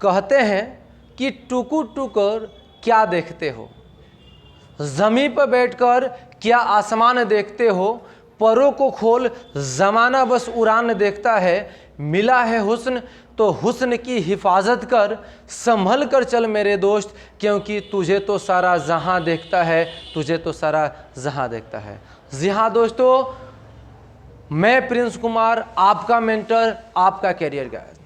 कहते हैं कि टुकुर टुकुर क्या देखते हो, ज़मीन पर बैठकर क्या आसमान देखते हो, परों को खोल ज़माना बस उड़ान देखता है, मिला है हुस्न तो हुस्न की हिफाजत कर, संभल कर चल मेरे दोस्त, क्योंकि तुझे तो सारा जहां देखता है, तुझे तो सारा जहां देखता है। जी हाँ दोस्तों, मैं प्रिंस कुमार, आपका मेंटर, आपका कैरियर गाइड,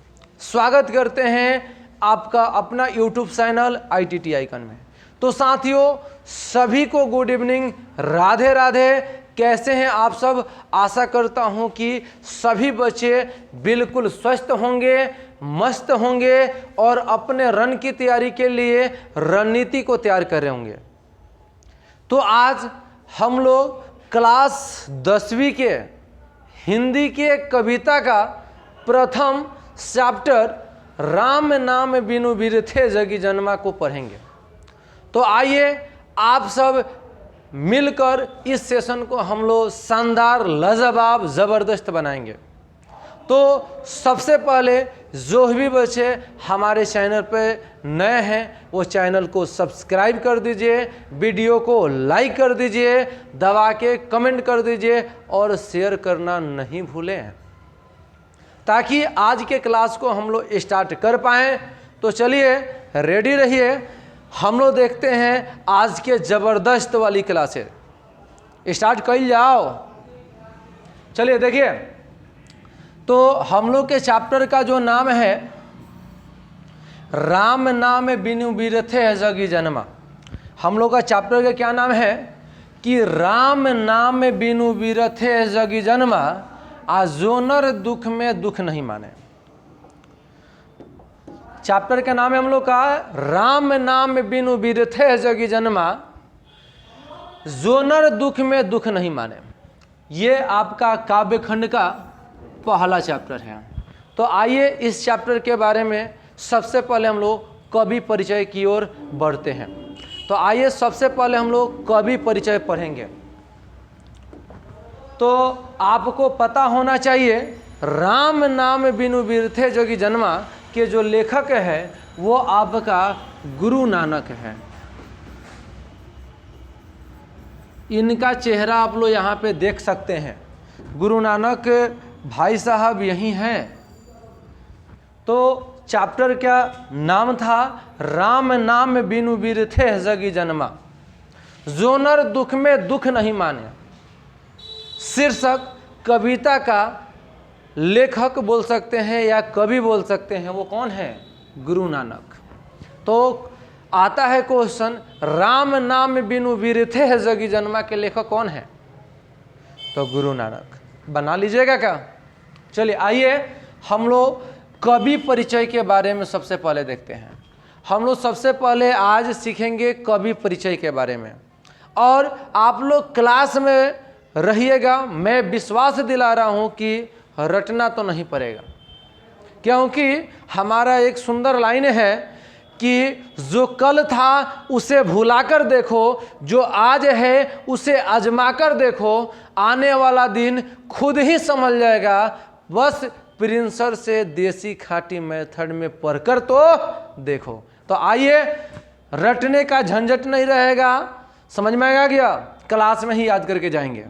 स्वागत करते हैं आपका अपना यूट्यूब चैनल ITT आइकन में। तो साथियों, सभी को गुड इवनिंग, राधे राधे। कैसे हैं आप सब? आशा करता हूं कि सभी बच्चे बिल्कुल स्वस्थ होंगे, मस्त होंगे और अपने रन की तैयारी के लिए रणनीति को तैयार कर रहे होंगे। तो आज हम लोग क्लास 10वीं के हिंदी के कविता का प्रथम चैप्टर राम नाम बिनु बिरथे जगी जन्मा को पढ़ेंगे। तो आइए आप सब मिलकर इस सेशन को हम लोग शानदार, लाजवाब, ज़बरदस्त बनाएंगे। तो सबसे पहले जो भी बच्चे हमारे चैनल पे नए हैं वो चैनल को सब्सक्राइब कर दीजिए, वीडियो को लाइक कर दीजिए, दबा के कमेंट कर दीजिए और शेयर करना नहीं भूलें, ताकि आज के क्लास को हम लोग स्टार्ट कर पाएँ। तो चलिए रेडी रहिए, हम लोग देखते हैं आज के ज़बरदस्त वाली क्लासेस स्टार्ट कर जाओ। चलिए देखिए, तो हम लोग के चैप्टर का जो नाम है राम नाम बिनु बिरथे जगी जन्मा। हम लोग का चैप्टर का क्या नाम है कि राम नाम बिनु बिरथे जगी जन्मा, आ जो नर दुख में दुख नहीं माने। चैप्टर का नाम है हम लोग का राम नाम बिनु बिरथे जगी जन्मा, जो नर दुख में दुख नहीं माने। ये आपका काव्य खंड का पहला चैप्टर है। तो आइए इस चैप्टर के बारे में सबसे पहले हम लोग कवि परिचय की ओर बढ़ते हैं। तो आइए सबसे पहले हम लोग कवि परिचय पढ़ेंगे। तो आपको पता होना चाहिए राम नाम बिनु बिरथे जगी जन्मा के जो लेखक है वो आपका गुरु नानक है। इनका चेहरा आप लोग यहाँ पे देख सकते हैं। गुरु नानक भाई साहब यही हैं। तो चैप्टर क्या नाम था? राम नाम बिनु बिरथे जगी जन्मा, जो नर दुख में दुख नहीं माने। शीर्षक कविता का लेखक बोल सकते हैं या कवि बोल सकते हैं, वो कौन है? गुरु नानक। तो आता है क्वेश्चन, राम नाम बिनु बिरथे जगी जन्मा के लेखक कौन है? तो गुरु नानक। बना लीजिएगा क्या? चलिए आइए हम लोग कवि परिचय के बारे में सबसे पहले देखते हैं। हम लोग सबसे पहले आज सीखेंगे कवि परिचय के बारे में, और आप लोग क्लास में रहिएगा। मैं विश्वास दिला रहा हूँ कि रटना तो नहीं पड़ेगा, क्योंकि हमारा एक सुंदर लाइन है कि जो कल था उसे भुलाकर देखो, जो आज है उसे आजमा कर देखो, आने वाला दिन खुद ही समझ जाएगा। बस प्रिंसर से देसी खाटी मेथड में पढ़कर तो देखो। तो आइए, रटने का झंझट नहीं रहेगा, समझ में आ गया? क्लास में ही याद करके जाएंगे।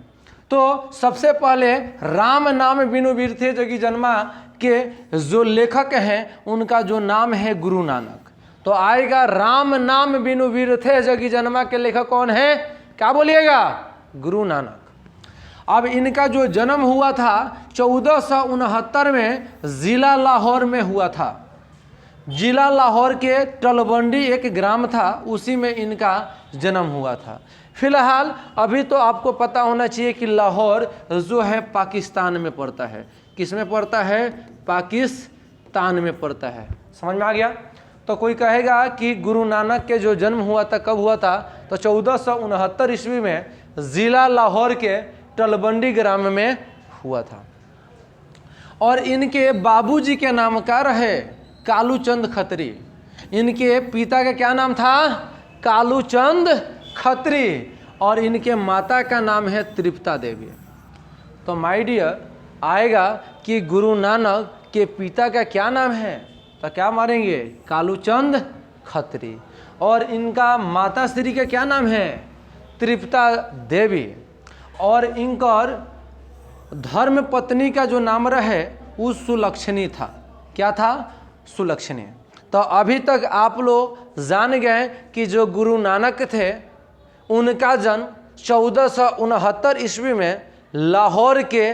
तो सबसे पहले राम नाम बिनु बिरथे जगी जन्मा के जो लेखक हैं उनका जो नाम है गुरु नानक। तो आएगा राम नाम बिनु बिरथे जगी जन्मा के लेखक कौन है? क्या बोलिएगा? गुरु नानक। अब इनका जो जन्म हुआ था 1469 में जिला लाहौर में हुआ था। जिला लाहौर के टलबंडी एक ग्राम था, उसी में इनका जन्म हुआ था। फिलहाल अभी तो आपको पता होना चाहिए कि लाहौर जो है पाकिस्तान में पड़ता है। किस में पड़ता है? पाकिस्तान में पड़ता है। समझ में आ गया? तो कोई कहेगा कि गुरु नानक के जो जन्म हुआ था कब हुआ था? तो 1469 ईस्वी में जिला लाहौर के टलबंडी ग्राम में हुआ था। और इनके बाबूजी के नाम का रहे कालूचंद खत्री। इनके पिता का क्या नाम था? कालूचंद खत्री। और इनके माता का नाम है तृप्ता देवी। तो माय डियर, आएगा कि गुरु नानक के पिता का क्या नाम है? तो क्या मारेंगे? कालूचंद खत्री। और इनका माता श्री का क्या नाम है? तृप्ता देवी। और इनकर धर्म पत्नी का जो नाम रहे वो सुलक्षणी था। क्या था? सुलक्षणी। तो अभी तक आप लोग जान गए कि जो गुरु नानक थे उनका जन्म 1469 ईस्वी में लाहौर के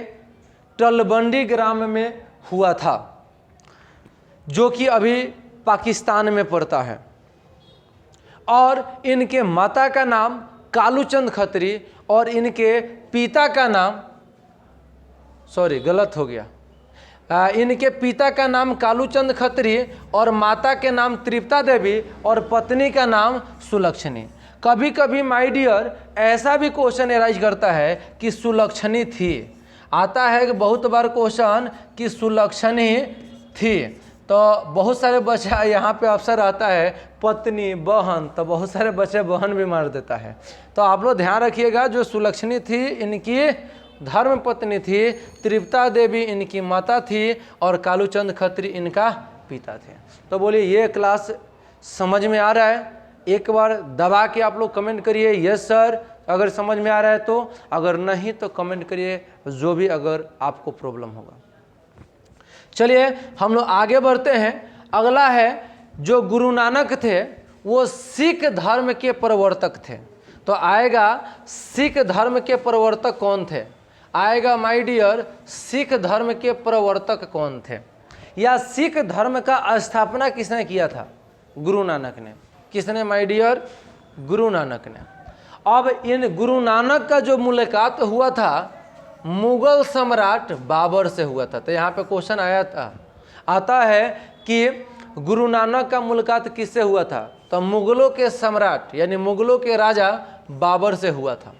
तलवंडी ग्राम में हुआ था, जो कि अभी पाकिस्तान में पड़ता है। और इनके माता का नाम कालूचंद खत्री और इनके पिता का नाम, सॉरी गलत हो गया, इनके पिता का नाम कालूचंद खत्री और माता के नाम तृप्ता देवी और पत्नी का नाम सुलक्षणी। कभी कभी माय डियर ऐसा भी क्वेश्चन अराइज करता है कि सुलक्षणी थी। आता है बहुत बार क्वेश्चन कि सुलक्षणी थी, तो बहुत सारे बच्चा यहाँ पे अवसर आता है पत्नी बहन, तो बहुत सारे बच्चे बहन भी मार देता है। तो आप लोग ध्यान रखिएगा, जो सुलक्षणी थी इनकी धर्म पत्नी थी, तृप्ता देवी इनकी माता थी और कालूचंद खत्री इनका पिता थे। तो बोलिए ये क्लास समझ में आ रहा है? एक बार दबा के आप लोग कमेंट करिए यस सर अगर समझ में आ रहा है तो, अगर नहीं तो कमेंट करिए जो भी अगर आपको प्रॉब्लम होगा। चलिए हम लोग आगे बढ़ते हैं। अगला है जो गुरु नानक थे वो सिख धर्म के प्रवर्तक थे। तो आएगा सिख धर्म के प्रवर्तक कौन थे? आएगा माय डियर सिख धर्म के प्रवर्तक कौन थे, या सिख धर्म का स्थापना किसने किया था? गुरु नानक ने। किसने माय डियर? गुरु नानक ने। अब इन गुरु नानक का जो मुलाकात हुआ था मुगल सम्राट बाबर से हुआ था। तो यहाँ पे क्वेश्चन आता है कि गुरु नानक का मुलाकात किससे हुआ था? तो मुगलों के सम्राट यानी मुगलों के राजा बाबर से हुआ था।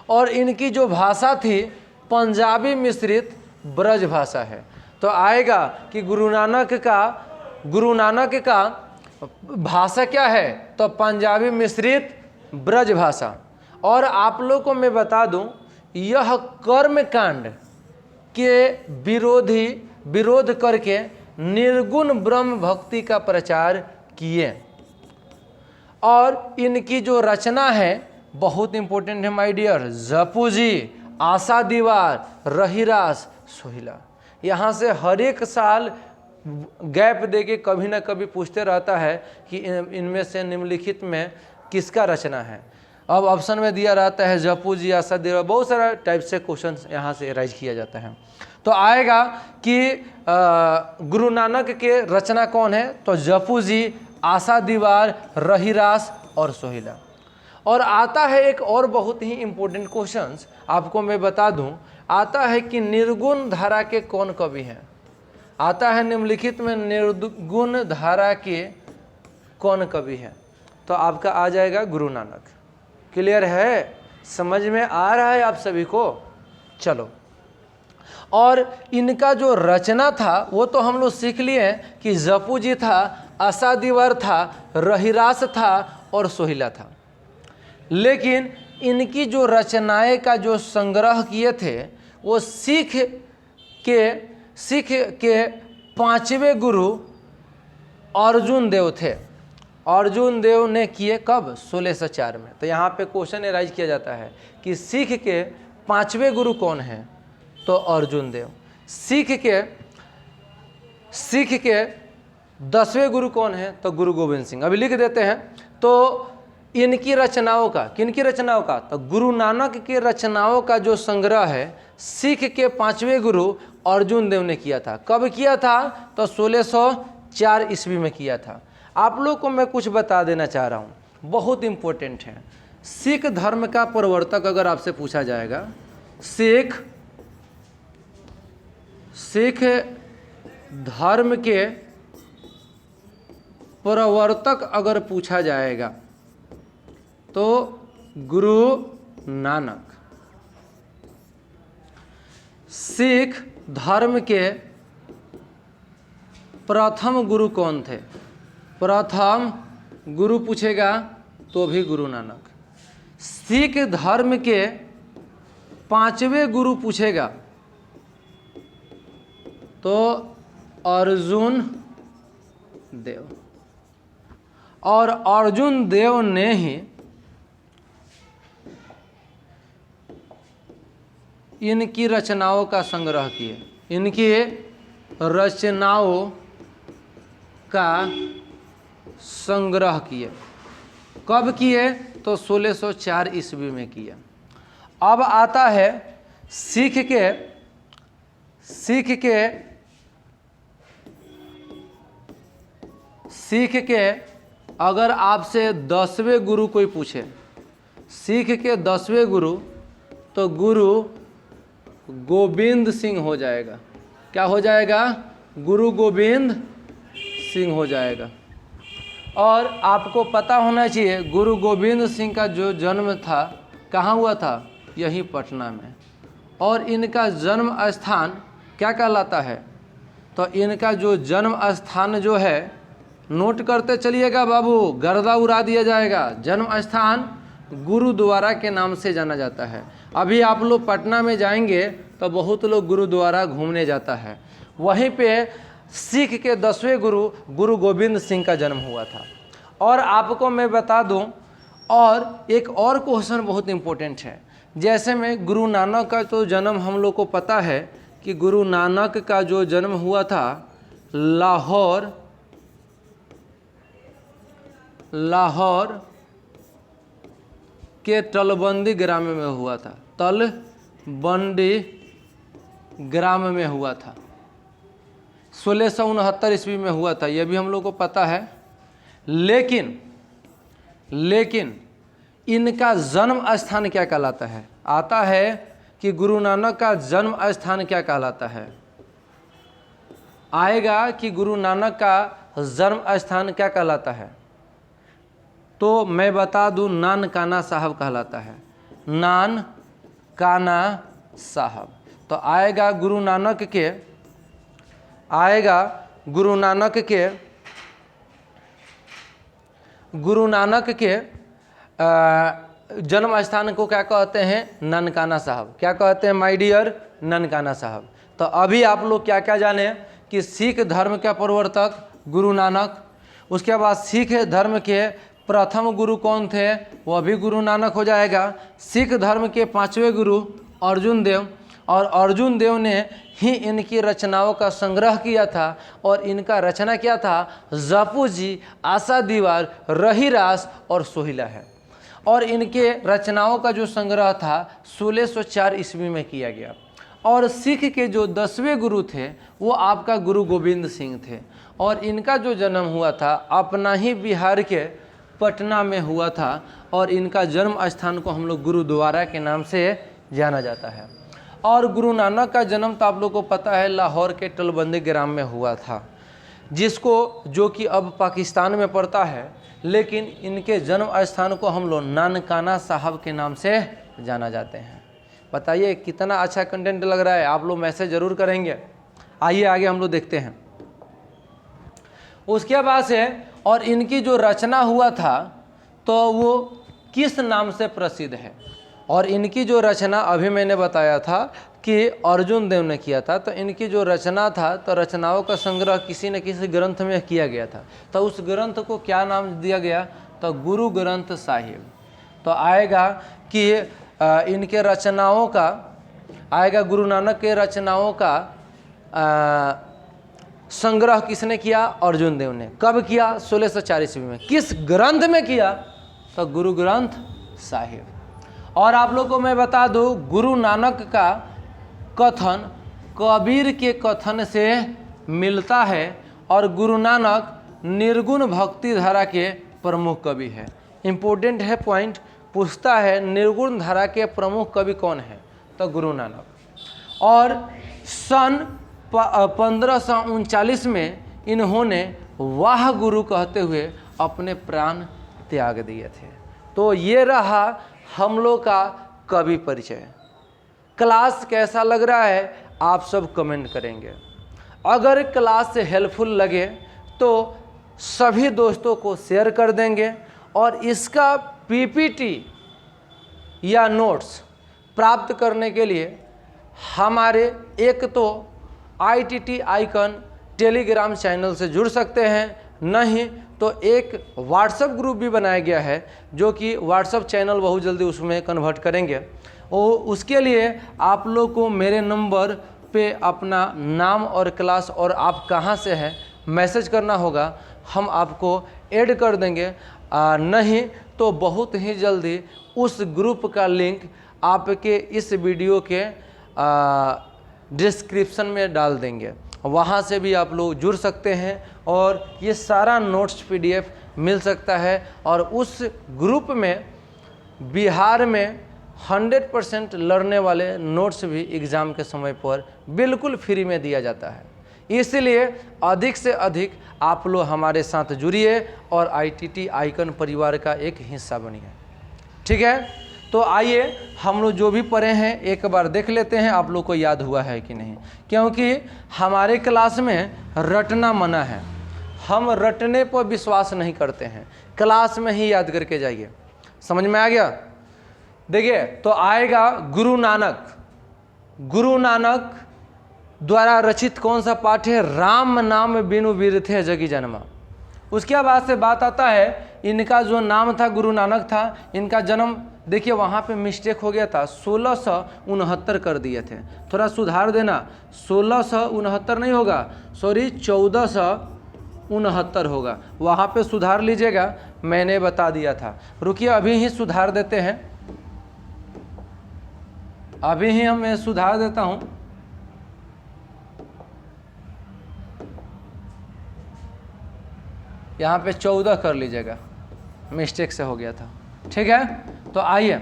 और इनकी जो भाषा थी पंजाबी मिश्रित ब्रज भाषा है। तो आएगा कि गुरु नानक का भाषा क्या है? तो पंजाबी मिश्रित ब्रज भाषा। और आप लोग को मैं बता दूं यह कर्मकांड के विरोध करके निर्गुण ब्रह्म भक्ति का प्रचार किए। और इनकी जो रचना है बहुत इंपॉर्टेंट है माय डियर, जपू जी, आशा दीवार, रहीरास, सोहिला। यहाँ से हर एक साल गैप देके कभी ना कभी पूछते रहता है कि इनमें से निम्नलिखित में किसका रचना है। अब ऑप्शन में दिया रहता है जपू जी, आशा दीवार, बहुत सारा टाइप से क्वेश्चन यहाँ से राइज किया जाता है। तो आएगा कि गुरु नानक के रचना कौन है? तो जपू जी, आशा दीवार, रहीरास और सोहिला। और आता है एक और बहुत ही इम्पोर्टेंट क्वेश्चन आपको मैं बता दूं, आता है कि निर्गुण धारा के कौन कवि हैं? आता है निम्नलिखित में निर्गुण धारा के कौन कवि हैं? तो आपका आ जाएगा गुरु नानक। क्लियर है? समझ में आ रहा है आप सभी को? चलो, और इनका जो रचना था वो तो हम लोग सीख लिए कि जपू जी था, आशा दीवार था, रहीरास था और सोहिला था। लेकिन इनकी जो रचनाएं का जो संग्रह किए थे वो सिख के पांचवें गुरु अर्जुन देव थे। अर्जुन देव ने किए कब? 1604 में। तो यहाँ पे क्वेश्चन अराइज किया जाता है कि सिख के पांचवें गुरु कौन हैं? तो अर्जुन देव। सिख के 10वें गुरु कौन हैं? तो गुरु गोविंद सिंह। अभी लिख देते हैं। तो इनकी रचनाओं का, किनकी रचनाओं का? तो गुरु नानक की रचनाओं का जो संग्रह है सिख के पांचवें गुरु अर्जुन देव ने किया था। कब किया था? तो 1604 ईस्वी में किया था। आप लोग को मैं कुछ बता देना चाह रहा हूँ, बहुत इम्पोर्टेंट है। सिख धर्म का प्रवर्तक अगर आपसे पूछा जाएगा, सिख धर्म के प्रवर्तक अगर पूछा जाएगा तो गुरु नानक। सिख धर्म के प्रथम गुरु कौन थे? प्रथम गुरु पूछेगा तो भी गुरु नानक। सिख धर्म के पांचवें गुरु पूछेगा तो अर्जुन देव। और अर्जुन देव ने ही इनकी रचनाओं का संग्रह किए, इनकी रचनाओं का संग्रह किए। कब किए? तो 1604 ईस्वी में किए। अब आता है सीख के अगर आपसे 10वें गुरु कोई पूछे, सीख के 10वें गुरु, तो गुरु गोविंद सिंह हो जाएगा। क्या हो जाएगा? गुरु गोविंद सिंह हो जाएगा। और आपको पता होना चाहिए गुरु गोविंद सिंह का जो जन्म था कहाँ हुआ था? यही पटना में। और इनका जन्म स्थान क्या कहलाता है? तो इनका जो जन्म स्थान जो है, नोट करते चलिएगा बाबू, गर्दा उड़ा दिया जाएगा। जन्म स्थान गुरुद्वारा के नाम से जाना जाता है। अभी आप लोग पटना में जाएंगे तो बहुत लोग गुरुद्वारा घूमने जाता है। वहीं पे सिख के 10वें गुरु गुरु गोविंद सिंह का जन्म हुआ था। और आपको मैं बता दूं, और एक और क्वेश्चन बहुत इम्पोर्टेंट है। जैसे में गुरु नानक का तो जन्म हम लोग को पता है कि गुरु नानक का जो जन्म हुआ था लाहौर के तलबंदी ग्राम में हुआ था। तलबंदी ग्राम में हुआ था। 1669 ईस्वी में हुआ था, यह भी हम लोग को पता है। लेकिन इनका जन्म स्थान क्या कहलाता है? आता है कि गुरु नानक का जन्म स्थान क्या कहलाता है? आएगा कि गुरु नानक का जन्म स्थान क्या कहलाता है? तो मैं बता दूं, नानकाना साहब कहलाता है। नानकाना साहब। तो आएगा गुरु नानक के जन्म स्थान को क्या कहते हैं? ननकाना साहब। क्या कहते हैं माय डियर? ननकाना साहब। तो अभी आप लोग क्या क्या जाने कि सिख धर्म के प्रवर्तक गुरु नानक, उसके बाद सिख धर्म के प्रथम गुरु कौन थे? वह भी गुरु नानक हो जाएगा। सिख धर्म के 5वें गुरु अर्जुन देव, और अर्जुन देव ने ही इनकी रचनाओं का संग्रह किया था। और इनका रचना क्या था? जपू जी, आशा दीवार, रहीरास और सोहिला है। और इनके रचनाओं का जो संग्रह था 1604 ईस्वी में किया गया। और सिख के जो 10वें गुरु थे वो आपका गुरु गोविंद सिंह थे। और इनका जो जन्म हुआ था अपना ही बिहार के पटना में हुआ था। और इनका जन्म स्थान को हम लोग गुरुद्वारा के नाम से जाना जाता है। और गुरु नानक का जन्म तो आप लोग को पता है लाहौर के तलबंदी ग्राम में हुआ था, जो कि अब पाकिस्तान में पड़ता है। लेकिन इनके जन्म स्थान को हम लोग नानकाना साहब के नाम से जाना जाते हैं। बताइए कितना अच्छा कंटेंट लग रहा है? आप लोग मैसेज जरूर करेंगे। आइए आगे हम लोग देखते हैं। उसके बाद से और इनकी जो रचना हुआ था तो वो किस नाम से प्रसिद्ध है? और इनकी जो रचना अभी मैंने बताया था कि अर्जुन देव ने किया था। तो इनकी जो रचना था तो रचनाओं का संग्रह किसी न किसी ग्रंथ में किया गया था। तो उस ग्रंथ को क्या नाम दिया गया? तो गुरु ग्रंथ साहिब। तो आएगा कि इनके रचनाओं का आएगा, गुरु नानक के रचनाओं का संग्रह किसने किया? अर्जुन देव ने। कब किया? 1604 ईस्वी में। किस ग्रंथ में किया? तो गुरु ग्रंथ साहिब। और आप लोग को मैं बता दूं, गुरु नानक का कथन कबीर के कथन से मिलता है। और गुरु नानक निर्गुण भक्ति धारा के प्रमुख कवि है। इम्पोर्टेंट है पॉइंट, पूछता है निर्गुण धारा के प्रमुख कवि कौन है? तो गुरु नानक। और सन 1539 में इन्होंने वाह गुरु कहते हुए अपने प्राण त्याग दिए थे। तो ये रहा हम लोग का कवि परिचय। क्लास कैसा लग रहा है आप सब कमेंट करेंगे। अगर क्लास से हेल्पफुल लगे तो सभी दोस्तों को शेयर कर देंगे। और इसका पीपीटी या नोट्स प्राप्त करने के लिए हमारे एक तो ITT आइकन टेलीग्राम चैनल से जुड़ सकते हैं, नहीं तो एक व्हाट्सएप ग्रुप भी बनाया गया है, जो कि व्हाट्सएप चैनल बहुत जल्दी उसमें कन्वर्ट करेंगे। और उसके लिए आप लोग को मेरे नंबर पे अपना नाम और क्लास और आप कहाँ से हैं मैसेज करना होगा, हम आपको ऐड कर देंगे। नहीं तो बहुत ही जल्दी उस ग्रुप का लिंक आपके इस वीडियो के डिस्क्रिप्शन में डाल देंगे, वहाँ से भी आप लोग जुड़ सकते हैं और ये सारा नोट्स PDF मिल सकता है। और उस ग्रुप में बिहार में 100% लड़ने वाले नोट्स भी एग्ज़ाम के समय पर बिल्कुल फ्री में दिया जाता है। इसलिए अधिक से अधिक आप लोग हमारे साथ जुड़िए और ITT आइकन परिवार का एक हिस्सा बनिए। ठीक है, तो आइए हम लोग जो भी पढ़े हैं एक बार देख लेते हैं, आप लोग को याद हुआ है कि नहीं, क्योंकि हमारे क्लास में रटना मना है। हम रटने पर विश्वास नहीं करते हैं, क्लास में ही याद करके जाइए। समझ में आ गया? देखिए, तो आएगा गुरु नानक द्वारा रचित कौन सा पाठ है? राम नाम बिनु बिरथे जगी जन्मा। उसके बाद से बात आता है, इनका जो नाम था गुरु नानक था, इनका जन्म देखिए वहाँ पे मिस्टेक हो गया था, 1669 कर दिए थे, थोड़ा सुधार देना। 1669 नहीं होगा, सॉरी 1469 होगा, वहाँ पे सुधार लीजिएगा, मैंने बता दिया था। रुकिए अभी ही सुधार देते हैं, अभी ही मैं सुधार देता हूँ। यहाँ पे 14 कर लीजिएगा, मिस्टेक से हो गया था। ठीक है, तो आइए,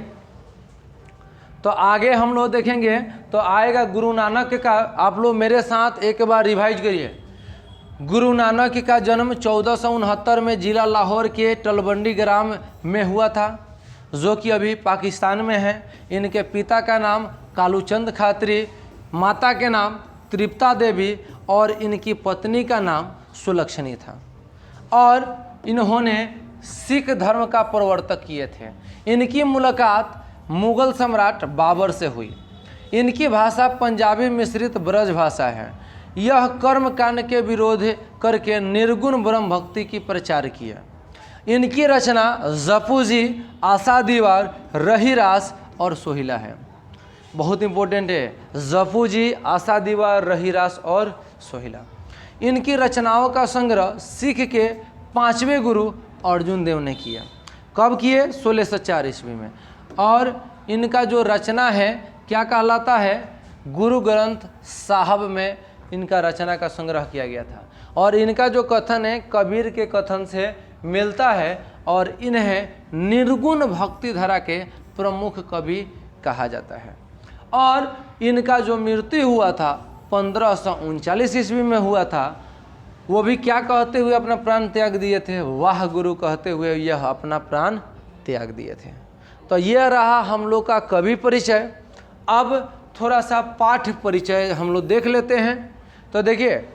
तो आगे हम लोग देखेंगे। तो आएगा गुरु नानक का, आप लोग मेरे साथ एक बार रिवाइज करिए। गुरु नानक का जन्म 1469 में जिला लाहौर के तलवंडी ग्राम में हुआ था, जो कि अभी पाकिस्तान में है। इनके पिता का नाम कालूचंद खात्री, माता के नाम तृप्ता देवी और इनकी पत्नी का नाम सुलक्षणी था। और इन्होंने सिख धर्म का प्रवर्तक किए थे। इनकी मुलाकात मुगल सम्राट बाबर से हुई। इनकी भाषा पंजाबी मिश्रित ब्रज भाषा है। यह कर्म कांड के विरोध करके निर्गुण ब्रह्म भक्ति की प्रचार किया। इनकी रचना जपूजी, आशा दीवार, रहीरास और सोहिला है। बहुत इंपॉर्टेंट है, जपूजी, आशा दीवार, रहीरास और सोहिला। इनकी रचनाओं का संग्रह सिख के 5वें गुरु अर्जुन देव ने किया। कब किए? 1604 ईस्वी में। और इनका जो रचना है क्या कहलाता है? गुरु ग्रंथ साहब में इनका रचना का संग्रह किया गया था। और इनका जो कथन है कबीर के कथन से मिलता है और इन्हें निर्गुण भक्ति धारा के प्रमुख कवि कहा जाता है। और इनका जो मृत्यु हुआ था 1539 ईस्वी में हुआ था, वो भी क्या कहते हुए अपना प्राण त्याग दिए थे? वाह गुरु कहते हुए यह अपना प्राण त्याग दिए थे। तो यह रहा हम लोग का कवि परिचय। अब थोड़ा सा पाठ परिचय हम लोग देख लेते हैं। तो देखिए,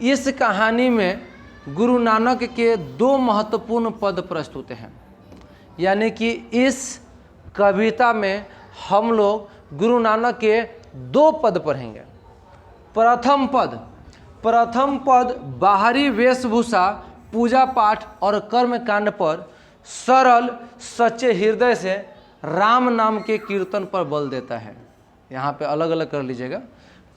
इस कहानी में गुरु नानक के 2 महत्वपूर्ण पद प्रस्तुत हैं। यानी कि इस कविता में हम लोग गुरु नानक के 2 पद पढ़ेंगे। प्रथम पद बाहरी वेशभूषा, पूजा पाठ और कर्म कांड पर सरल सच्चे हृदय से राम नाम के कीर्तन पर बल देता है। यहाँ पे अलग अलग कर लीजिएगा।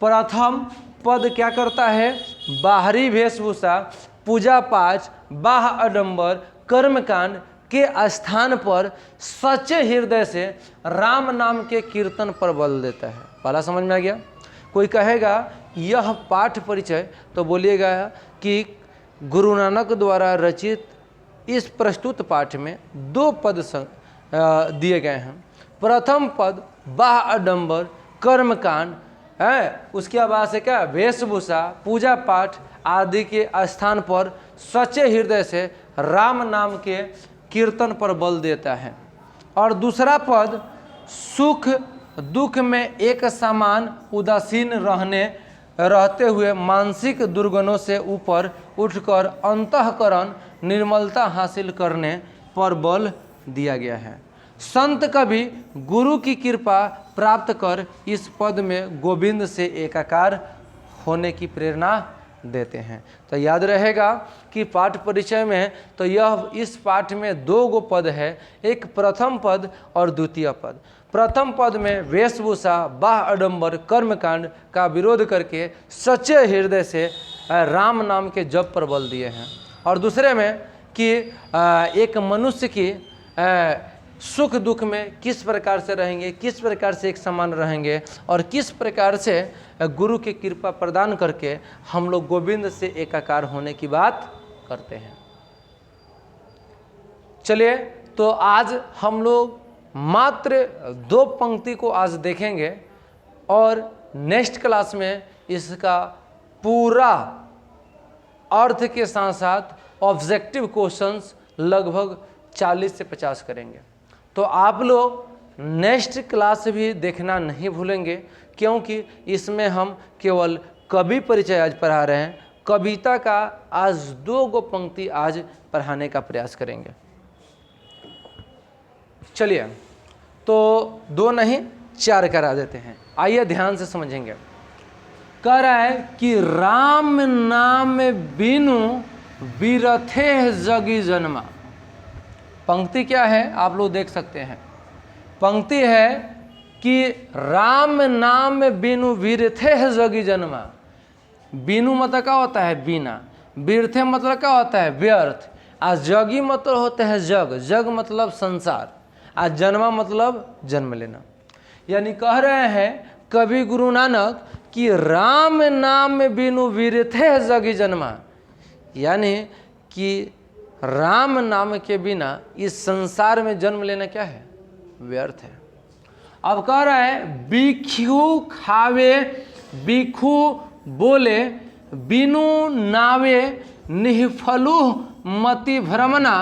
प्रथम पद क्या करता है? बाहरी वेशभूषा, पूजा पाठ, बाह्य आडंबर, कर्मकांड के स्थान पर सच्चे हृदय से राम नाम के कीर्तन पर बल देता है। पहला समझ में आ गया? कोई कहेगा यह पाठ परिचय, तो बोलिएगा कि गुरु नानक द्वारा रचित इस प्रस्तुत पाठ में 2 पद दिए गए हैं। प्रथम पद बाह्य आडंबर, कर्मकांड है, उसके बाद से क्या? वेशभूषा, पूजा पाठ आदि के स्थान पर सच्चे हृदय से राम नाम के कीर्तन पर बल देता है। और दूसरा पद सुख दुख में एक समान उदासीन रहते हुए मानसिक दुर्गुणों से ऊपर उठकर अंतःकरण निर्मलता हासिल करने पर बल दिया गया है। संत कवि गुरु की कृपा प्राप्त कर इस पद में गोविंद से एकाकार होने की प्रेरणा देते हैं। तो याद रहेगा कि पाठ परिचय में तो यह इस पाठ में 2 गो पद है, एक प्रथम पद और द्वितीय पद। प्रथम पद में वेशभूषा बाह आडंबर कर्मकांड का विरोध करके सच्चे हृदय से राम नाम के जप पर बल दिए हैं, और दूसरे में कि एक मनुष्य की सुख दुख में किस प्रकार से रहेंगे, किस प्रकार से एक समान रहेंगे, और किस प्रकार से गुरु की कृपा प्रदान करके हम लोग गोविंद से एकाकार होने की बात करते हैं। चलिए, तो आज हम लोग मात्र 2 पंक्ति को आज देखेंगे और नेक्स्ट क्लास में इसका पूरा अर्थ के साथ साथ ऑब्जेक्टिव क्वेश्चंस लगभग 40 से 50 करेंगे। तो आप लोग नेक्स्ट क्लास भी देखना नहीं भूलेंगे, क्योंकि इसमें हम केवल कवि परिचय आज पढ़ा रहे हैं। कविता का आज 2 गो पंक्ति आज पढ़ाने का प्रयास करेंगे। चलिए, तो 2 नहीं 4 करा देते हैं। आइए ध्यान से समझेंगे। कह रहा है कि राम नाम बिनु बिरथे जगी जन्मा। पंक्ति क्या है आप लोग देख सकते हैं। पंक्ति है कि राम नाम बिनु बिरथे जगी जन्मा। बिनु मतलब क्या होता है? बिना। बिरथे मतलब क्या होता है? व्यर्थ। आज जगी मतलब होता है जग, जग मतलब संसार, आज जन्मा मतलब जन्म लेना। यानी कह रहे हैं कवि गुरु नानक कि राम नाम बिनु बिरथे जगी जन्मा, यानी कि राम नाम के बिना इस संसार में जन्म लेना क्या है? व्यर्थ है। अब कह रहा है भिक्षु खावे भिक्षु बोले बिनु नावे निःफलु मति भ्रमना।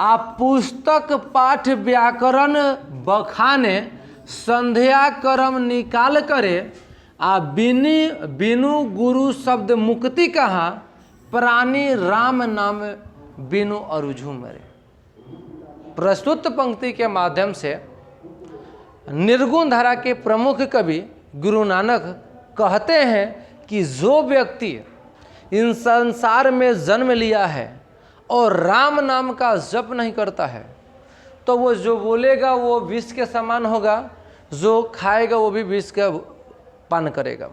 आप पुस्तक पाठ व्याकरण बखाने संध्या कर्म निकाल करे। आप बिनु गुरु शब्द मुक्ति कहा प्राणी राम नाम बिनु अरुझु मरे। प्रस्तुत पंक्ति के माध्यम से निर्गुण धारा के प्रमुख कवि गुरु नानक कहते हैं कि जो व्यक्ति इन संसार में जन्म लिया है और राम नाम का जप नहीं करता है, तो वो जो बोलेगा वो विष के समान होगा, जो खाएगा वो भी विष का पान करेगा,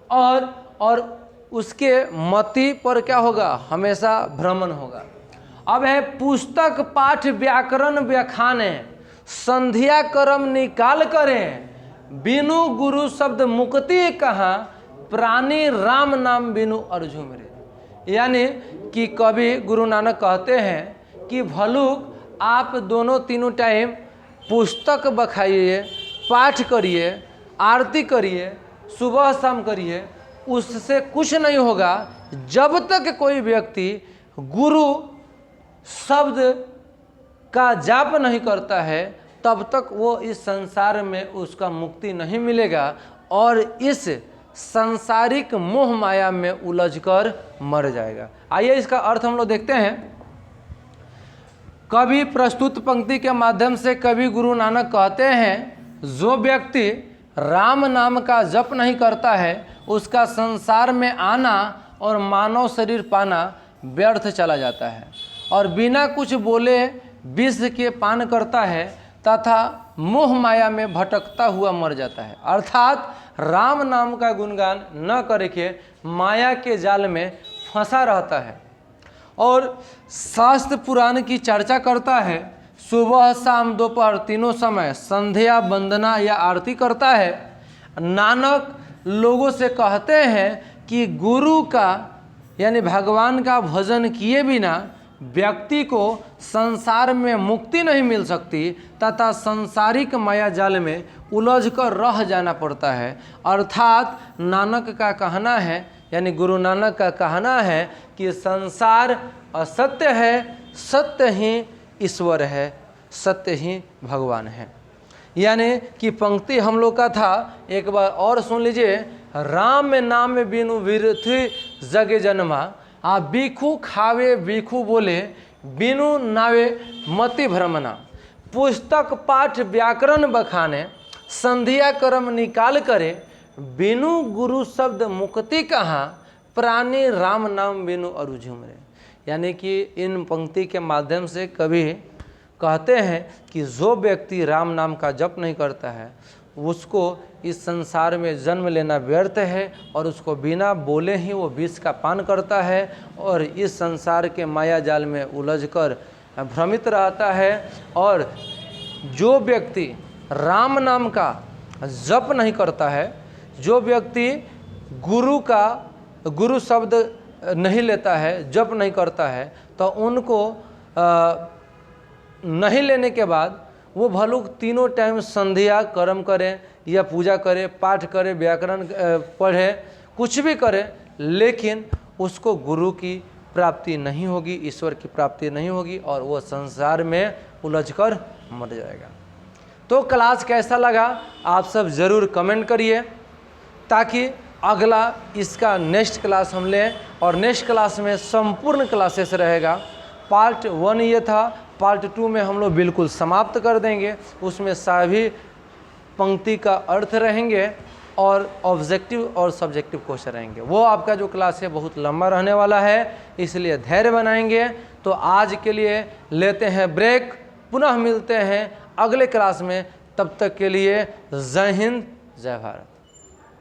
और उसके मति पर क्या होगा? हमेशा भ्रमण होगा। अब है पुस्तक पाठ व्याकरण व्याखाने संध्या कर्म निकाल करें बिनु गुरु शब्द मुक्ति कहाँ प्राणी राम नाम बिनु अर्जु मेरे। यानी कि कवि गुरु नानक कहते हैं कि भलुक आप दोनों तीनों टाइम पुस्तक बखाइए, पाठ करिए, आरती करिए, सुबह शाम करिए, उससे कुछ नहीं होगा। जब तक कोई व्यक्ति गुरु शब्द का जाप नहीं करता है तब तक वो इस संसार में उसका मुक्ति नहीं मिलेगा और इस सांसारिक मोह माया में उलझकर मर जाएगा। आइए इसका अर्थ हम लोग देखते हैं। कवि प्रस्तुत पंक्ति के माध्यम से कवि गुरु नानक कहते हैं जो व्यक्ति राम नाम का जप नहीं करता है उसका संसार में आना और मानव शरीर पाना व्यर्थ चला जाता है, और बिना कुछ बोले विष के पान करता है तथा मोह माया में भटकता हुआ मर जाता है। अर्थात राम नाम का गुणगान न करके माया के जाल में फंसा रहता है और शास्त्र पुराण की चर्चा करता है। सुबह शाम दोपहर तीनों समय संध्या वंदना या आरती करता है। नानक लोगों से कहते हैं कि गुरु का यानी भगवान का भजन किए बिना व्यक्ति को संसार में मुक्ति नहीं मिल सकती तथा संसारिक माया जाल में उलझकर रह जाना पड़ता है। अर्थात नानक का कहना है यानी गुरु नानक का कहना है कि संसार असत्य है, सत्य ही ईश्वर है, सत्य ही भगवान है। यानी कि पंक्ति हम लोग का था, एक बार और सुन लीजिए। राम नाम बिनु विरथि जगे जन्मा। आप भिक्षु खावे भिक्षु बोले बिनु नावे मति भ्रमना। पुस्तक पाठ व्याकरण बखाने संध्या कर्म निकाल करे बिनु गुरु शब्द मुक्ति कहाँ प्राणी राम नाम बिनु अरु झुमरे। यानी कि इन पंक्ति के माध्यम से कवि कहते हैं कि जो व्यक्ति राम नाम का जप नहीं करता है उसको इस संसार में जन्म लेना व्यर्थ है, और उसको बिना बोले ही वो विष का पान करता है और इस संसार के माया जाल में उलझकर भ्रमित रहता है। और जो व्यक्ति राम नाम का जप नहीं करता है, जो व्यक्ति गुरु शब्द नहीं लेता है, जप नहीं करता है, तो उनको नहीं लेने के बाद वो भलुक तीनों टाइम संध्या कर्म करे या पूजा करे, पाठ करे, व्याकरण पढ़े, कुछ भी करे, लेकिन उसको गुरु की प्राप्ति नहीं होगी, ईश्वर की प्राप्ति नहीं होगी और वो संसार में उलझकर मर जाएगा। तो क्लास कैसा लगा आप सब ज़रूर कमेंट करिए, ताकि अगला इसका नेक्स्ट क्लास हम लें, और नेक्स्ट क्लास में संपूर्ण क्लासेस रहेगा। पार्ट 1 ये था, पार्ट 2 में हम लोग बिल्कुल समाप्त कर देंगे, उसमें सभी पंक्ति का अर्थ रहेंगे और ऑब्जेक्टिव और सब्जेक्टिव क्वेश्चन रहेंगे। वो आपका जो क्लास है बहुत लंबा रहने वाला है, इसलिए धैर्य बनाएंगे। तो आज के लिए लेते हैं ब्रेक, पुनः मिलते हैं अगले क्लास में। तब तक के लिए जय हिंद, जय भारत।